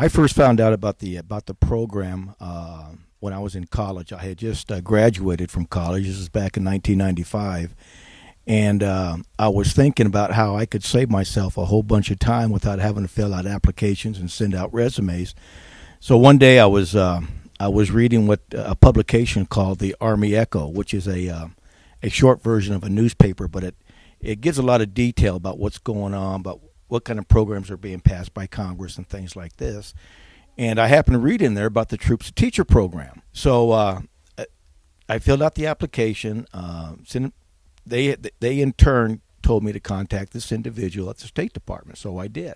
I first found out about the program when I was in college. I had just graduated from college. This is back in 1995, and I was thinking about how I could save myself a whole bunch of time without having to fill out applications and send out resumes. So one day I was reading what a publication called the Army Echo, which is a short version of a newspaper, but it gives a lot of detail about what's going on, about what kind of programs are being passed by Congress and things like this. And I happened to read in there about the Troops to Teacher program. So I filled out the application. They in turn told me to contact this individual at the State Department, so I did.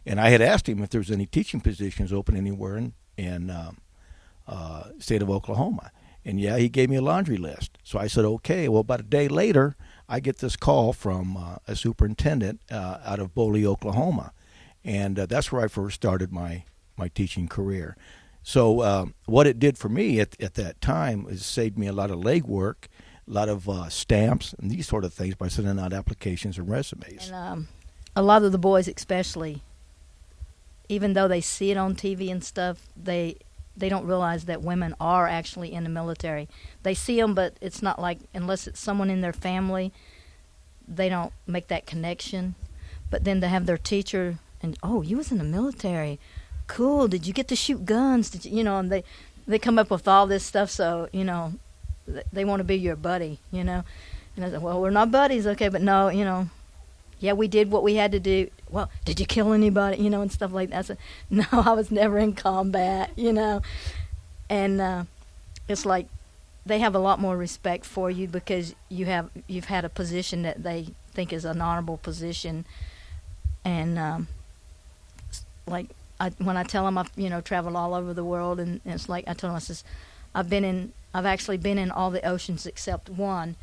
And I had asked him if there was any teaching positions open anywhere in state of Oklahoma. And yeah, he gave me a laundry list. So I said, okay. Well, about a day later, I get this call from a superintendent out of Boley, Oklahoma. And that's where I first started my teaching career. So what it did for me at that time is saved me a lot of legwork, a lot of stamps and these sort of things by sending out applications and resumes. And a lot of the boys especially, even though they see it on TV and stuff, they don't realize that women are actually in the military. They see them, but it's not like, unless it's someone in their family, they don't make that connection. But then to have their teacher, and, oh, you was in the military. Cool. Did you get to shoot guns? Did you, and they come up with all this stuff, so, they want to be your buddy, And I said, well, we're not buddies, okay, but no, yeah, we did what we had to do. Well, did you kill anybody, and stuff like that. I said, no, I was never in combat, And it's like they have a lot more respect for you because you've had a position that they think is an honorable position. And when I tell them I've traveled all over the world, and it's like I tell them, I says, I've actually been in all the oceans except one,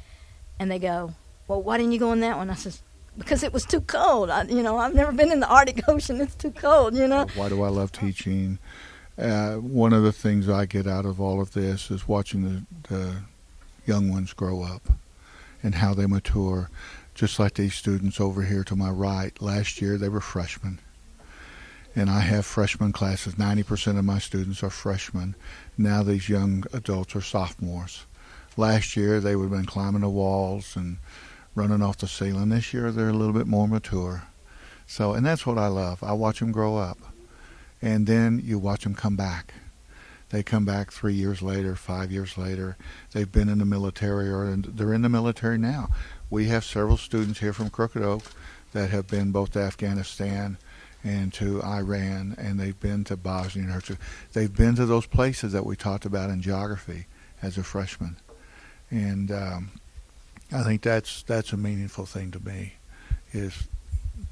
and they go, well, why didn't you go in that one? I says, because it was too cold. I've never been in the Arctic Ocean. It's too cold, Why do I love teaching? One of the things I get out of all of this is watching the young ones grow up and how they mature. Just like these students over here to my right. Last year they were freshmen. And I have freshman classes. 90% of my students are freshmen. Now these young adults are sophomores. Last year they would have been climbing the walls and running off the ceiling. This year they're a little bit more mature. And that's what I love. I watch them grow up. And then you watch them come back. They come back 3 years later, 5 years later. They've been in the military, or they're in the military now. We have several students here from Crooked Oak that have been both to Afghanistan and to Iran, and they've been to Bosnia and Herzegovina. They've been to those places that we talked about in geography as a freshman. And I think that's a meaningful thing to me, is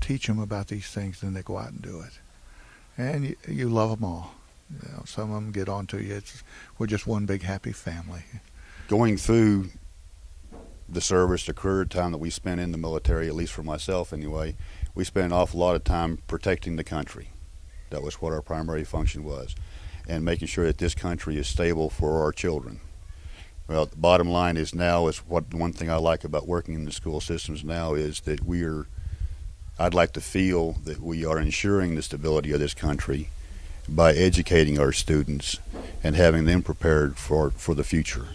teach them about these things, then they go out and do it. And you love them all. Some of them get on to you. We're just one big happy family. Going through the service, the career time that we spent in the military, at least for myself anyway, we spent an awful lot of time protecting the country. That was what our primary function was, and making sure that this country is stable for our children. Well, the bottom line is now is one thing I like about working in the school systems now is that I'd like to feel that we are ensuring the stability of this country by educating our students and having them prepared for the future.